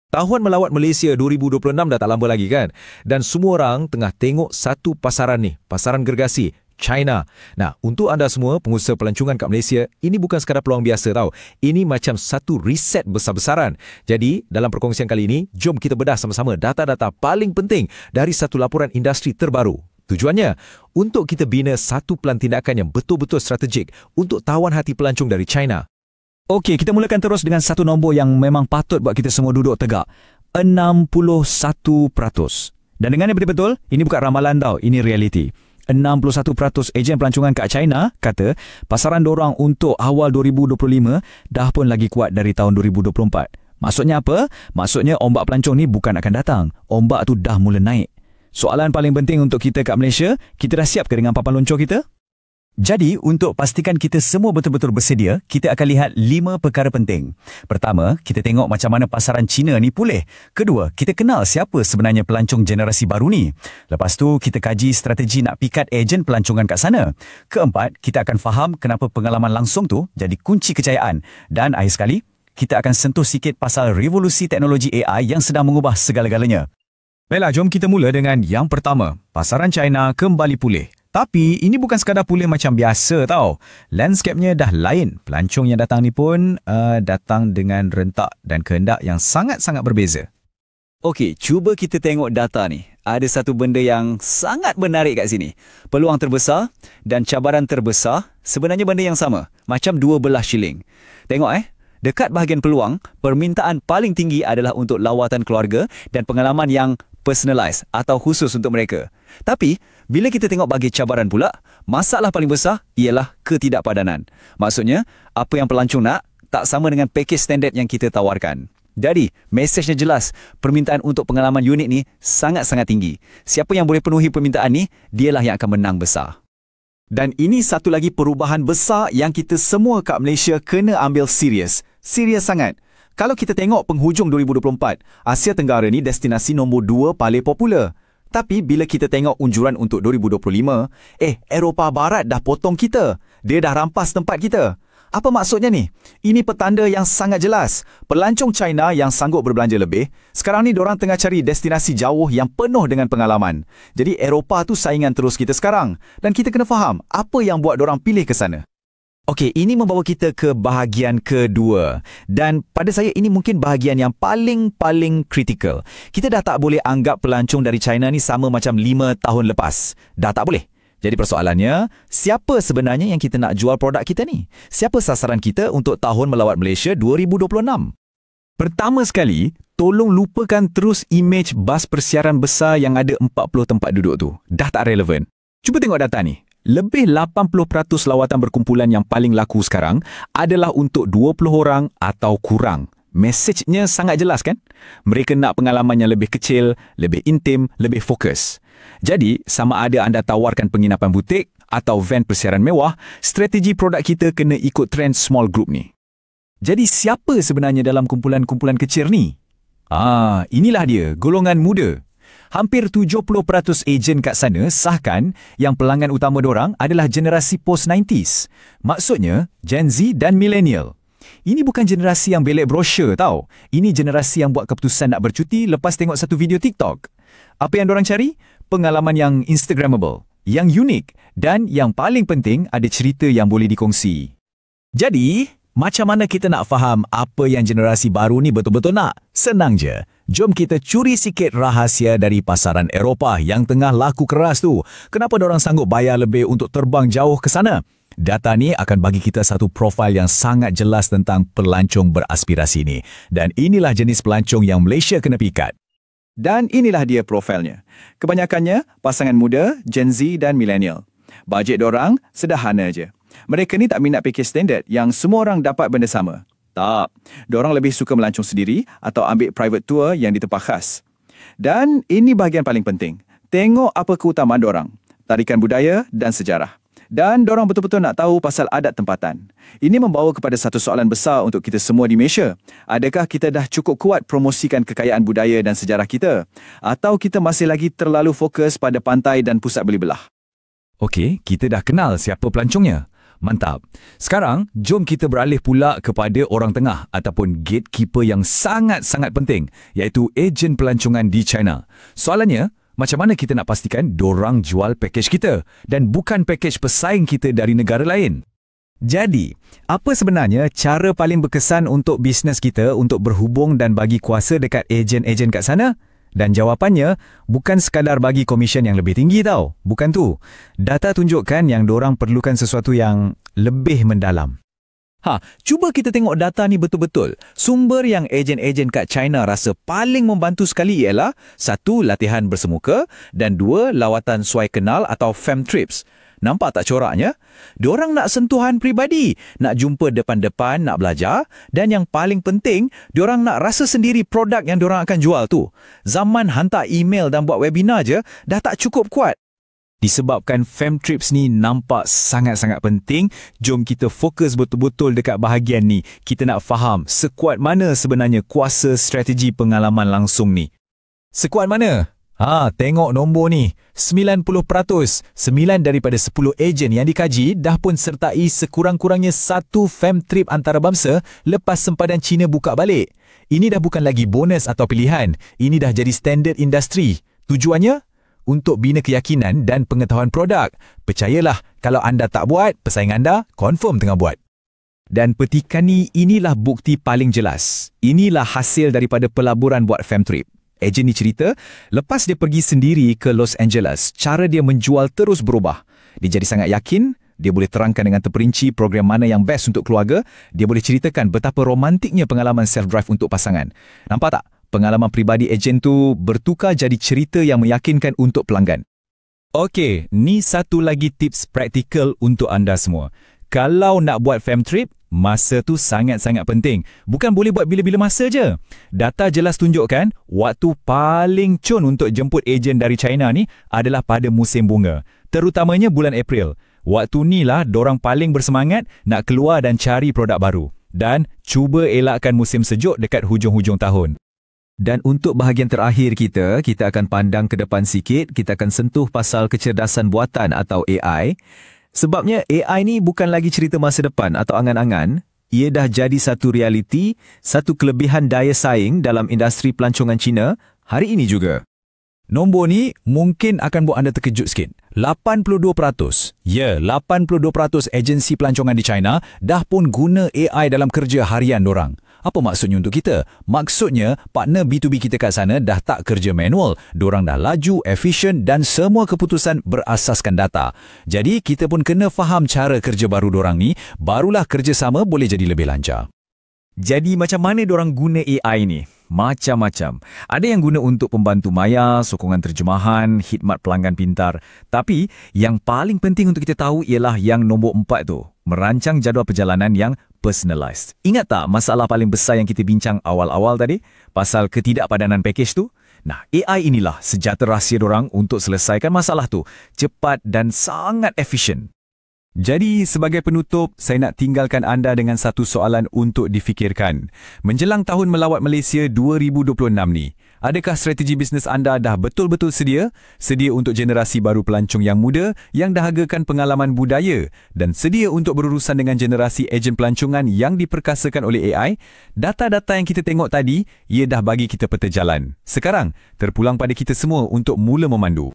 Tahun melawat Malaysia 2026 dah tak lama lagi kan? Dan semua orang tengah tengok satu pasaran ni, pasaran gergasi, China. Nah, untuk anda semua pengusaha pelancongan kat Malaysia, ini bukan sekadar peluang biasa tau. Ini macam satu riset besar-besaran. Jadi, dalam perkongsian kali ini, jom kita bedah sama-sama data-data paling penting dari satu laporan industri terbaru. Tujuannya, untuk kita bina satu pelan tindakan yang betul-betul strategik untuk tawan hati pelancong dari China. Okey, kita mulakan terus dengan satu nombor yang memang patut buat kita semua duduk tegak. 61%. Dan dengannya betul-betul, ini bukan ramalan tau, ini realiti. 61% ejen pelancongan kat China kata pasaran dorang untuk awal 2025 dah pun lagi kuat dari tahun 2024. Maksudnya apa? Maksudnya ombak pelancong ni bukan akan datang. Ombak tu dah mula naik. Soalan paling penting untuk kita kat Malaysia, kita dah siap ke dengan papan luncur kita? Jadi, untuk pastikan kita semua betul-betul bersedia, kita akan lihat 5 perkara penting. Pertama, kita tengok macam mana pasaran China ni pulih. Kedua, kita kenal siapa sebenarnya pelancong generasi baru ni. Lepas tu, kita kaji strategi nak pikat ejen pelancongan kat sana. Keempat, kita akan faham kenapa pengalaman langsung tu jadi kunci kejayaan. Dan akhir sekali, kita akan sentuh sikit pasal revolusi teknologi AI yang sedang mengubah segala-galanya. Baiklah, jom kita mula dengan yang pertama. Pasaran China kembali pulih. Tapi ini bukan sekadar pulih macam biasa tau. Landscape-nya dah lain. Pelancong yang datang ni pun datang dengan rentak dan kehendak yang sangat-sangat berbeza. Okey, cuba kita tengok data ni. Ada satu benda yang sangat menarik kat sini. Peluang terbesar dan cabaran terbesar sebenarnya benda yang sama. Macam dua belah shilling. Tengok dekat bahagian peluang, permintaan paling tinggi adalah untuk lawatan keluarga dan pengalaman yang personalised atau khusus untuk mereka. Tapi, bila kita tengok bagi cabaran pula, masalah paling besar ialah ketidakpadanan. Maksudnya, apa yang pelancong nak tak sama dengan pakej standard yang kita tawarkan. Jadi, mesejnya jelas, permintaan untuk pengalaman unik ni sangat-sangat tinggi. Siapa yang boleh penuhi permintaan ni, dialah yang akan menang besar. Dan ini satu lagi perubahan besar yang kita semua kat Malaysia kena ambil serius. Serius sangat. Kalau kita tengok penghujung 2024, Asia Tenggara ni destinasi nombor 2 paling popular. Tapi bila kita tengok unjuran untuk 2025, Eropah Barat dah potong kita. Dia dah rampas tempat kita. Apa maksudnya ni? Ini petanda yang sangat jelas. Pelancong China yang sanggup berbelanja lebih, sekarang ni diorang tengah cari destinasi jauh yang penuh dengan pengalaman. Jadi Eropah tu saingan terus kita sekarang. Dan kita kena faham apa yang buat diorang pilih ke sana. Okey, ini membawa kita ke bahagian kedua. Dan pada saya ini mungkin bahagian yang paling kritikal. Kita dah tak boleh anggap pelancong dari China ni sama macam 5 tahun lepas. Dah tak boleh. Jadi persoalannya, siapa sebenarnya yang kita nak jual produk kita ni? Siapa sasaran kita untuk tahun melawat Malaysia 2026? Pertama sekali, tolong lupakan terus imej bas persiaran besar yang ada 40 tempat duduk tu. Dah tak relevan. Cuba tengok data ni. Lebih 80% lawatan berkumpulan yang paling laku sekarang adalah untuk 20 orang atau kurang. Mesejnya sangat jelas kan? Mereka nak pengalaman yang lebih kecil, lebih intim, lebih fokus. Jadi, sama ada anda tawarkan penginapan butik atau van persiaran mewah, strategi produk kita kena ikut trend small group ni. Jadi, siapa sebenarnya dalam kumpulan-kumpulan kecil ni? Inilah dia, golongan muda. Hampir 70% ejen kat sana sahkan yang pelanggan utama dorang adalah generasi post-90s. Maksudnya, Gen Z dan Millennial. Ini bukan generasi yang belek brosur tau. Ini generasi yang buat keputusan nak bercuti lepas tengok satu video TikTok. Apa yang dorang cari? Pengalaman yang Instagrammable, yang unik dan yang paling penting ada cerita yang boleh dikongsi. Jadi, macam mana kita nak faham apa yang generasi baru ni betul-betul nak? Senang je. Jom kita curi sikit rahasia dari pasaran Eropah yang tengah laku keras tu. Kenapa diorang sanggup bayar lebih untuk terbang jauh ke sana? Data ni akan bagi kita satu profil yang sangat jelas tentang pelancong beraspirasi ni. Dan inilah jenis pelancong yang Malaysia kena pikat. Dan inilah dia profilnya. Kebanyakannya pasangan muda, Gen Z dan Millennial. Bajet diorang sederhana je. Mereka ni tak minat pakej standard yang semua orang dapat benda sama. Tak. Diorang lebih suka melancong sendiri atau ambil private tour yang di tempat khas. Dan ini bahagian paling penting. Tengok apa keutamaan diorang. Tarikan budaya dan sejarah. Dan diorang betul-betul nak tahu pasal adat tempatan. Ini membawa kepada satu soalan besar untuk kita semua di Malaysia. Adakah kita dah cukup kuat promosikan kekayaan budaya dan sejarah kita? Atau kita masih lagi terlalu fokus pada pantai dan pusat beli belah? Okey, kita dah kenal siapa pelancongnya. Mantap. Sekarang, jom kita beralih pula kepada orang tengah ataupun gatekeeper yang sangat-sangat penting, iaitu ejen pelancongan di China. Soalannya, macam mana kita nak pastikan dorang jual pakej kita dan bukan pakej pesaing kita dari negara lain? Jadi, apa sebenarnya cara paling berkesan untuk bisnes kita untuk berhubung dan bagi kuasa dekat ejen-ejen kat sana? Dan jawapannya, bukan sekadar bagi komisen yang lebih tinggi tau. Bukan tu. Data tunjukkan yang dorang perlukan sesuatu yang lebih mendalam. Cuba kita tengok data ni betul-betul. Sumber yang ejen-ejen kat China rasa paling membantu sekali ialah 1. Latihan bersemuka dan 2. Lawatan suai kenal atau fam trips. Nampak tak coraknya? Diorang nak sentuhan peribadi, nak jumpa depan-depan, nak belajar dan yang paling penting, diorang nak rasa sendiri produk yang diorang akan jual tu. Zaman hantar email dan buat webinar je dah tak cukup kuat. Disebabkan fam trips ni nampak sangat-sangat penting, jom kita fokus betul-betul dekat bahagian ni. Kita nak faham sekuat mana sebenarnya kuasa strategi pengalaman langsung ni. Sekuat mana? Tengok nombor ni. 90%. 9 daripada 10 ejen yang dikaji dah pun sertai sekurang-kurangnya satu fam trip antarabangsa lepas sempadan China buka balik. Ini dah bukan lagi bonus atau pilihan. Ini dah jadi standard industri. Tujuannya? Untuk bina keyakinan dan pengetahuan produk. Percayalah, kalau anda tak buat, pesaing anda confirm tengah buat. Dan petikan ni, inilah bukti paling jelas. Inilah hasil daripada pelaburan buat fam trip. Ejen ni cerita, lepas dia pergi sendiri ke Los Angeles, cara dia menjual terus berubah. Dia jadi sangat yakin, dia boleh terangkan dengan terperinci program mana yang best untuk keluarga, dia boleh ceritakan betapa romantiknya pengalaman self-drive untuk pasangan. Nampak tak? Pengalaman pribadi ejen tu bertukar jadi cerita yang meyakinkan untuk pelanggan. Okey, ni satu lagi tips praktikal untuk anda semua. Kalau nak buat fam trip, masa tu sangat-sangat penting. Bukan boleh buat bila-bila masa je. Data jelas tunjukkan, waktu paling cun untuk jemput ejen dari China ni adalah pada musim bunga. Terutamanya bulan April. Waktu ni lah dorang paling bersemangat nak keluar dan cari produk baru. Dan cuba elakkan musim sejuk dekat hujung-hujung tahun. Dan untuk bahagian terakhir kita akan pandang ke depan sikit, kita akan sentuh pasal kecerdasan buatan atau AI. Sebabnya AI ni bukan lagi cerita masa depan atau angan-angan, ia dah jadi satu realiti, satu kelebihan daya saing dalam industri pelancongan China hari ini juga. Nombor ni mungkin akan buat anda terkejut sikit. 82%. 82% agensi pelancongan di China dah pun guna AI dalam kerja harian dorang. Apa maksudnya untuk kita? Maksudnya, partner B2B kita kat sana dah tak kerja manual. Dorang dah laju, efisien dan semua keputusan berasaskan data. Jadi, kita pun kena faham cara kerja baru dorang ni, barulah kerjasama boleh jadi lebih lancar. Jadi, macam mana dorang guna AI ni? Macam-macam. Ada yang guna untuk pembantu maya, sokongan terjemahan, khidmat pelanggan pintar. Tapi, yang paling penting untuk kita tahu ialah yang nombor 4 tu. Merancang jadual perjalanan yang personalized. Ingat tak masalah paling besar yang kita bincang awal-awal tadi? Pasal ketidakpadanan package tu? Nah, AI inilah senjata rahsia dorang untuk selesaikan masalah tu. Cepat dan sangat efisien. Jadi, sebagai penutup, saya nak tinggalkan anda dengan satu soalan untuk difikirkan. Menjelang tahun melawat Malaysia 2026 ni, adakah strategi bisnes anda dah betul-betul sedia? Sedia untuk generasi baru pelancong yang muda, yang dahagakan pengalaman budaya dan sedia untuk berurusan dengan generasi ejen pelancongan yang diperkasakan oleh AI? Data-data yang kita tengok tadi, ia dah bagi kita peta jalan. Sekarang, terpulang pada kita semua untuk mula memandu.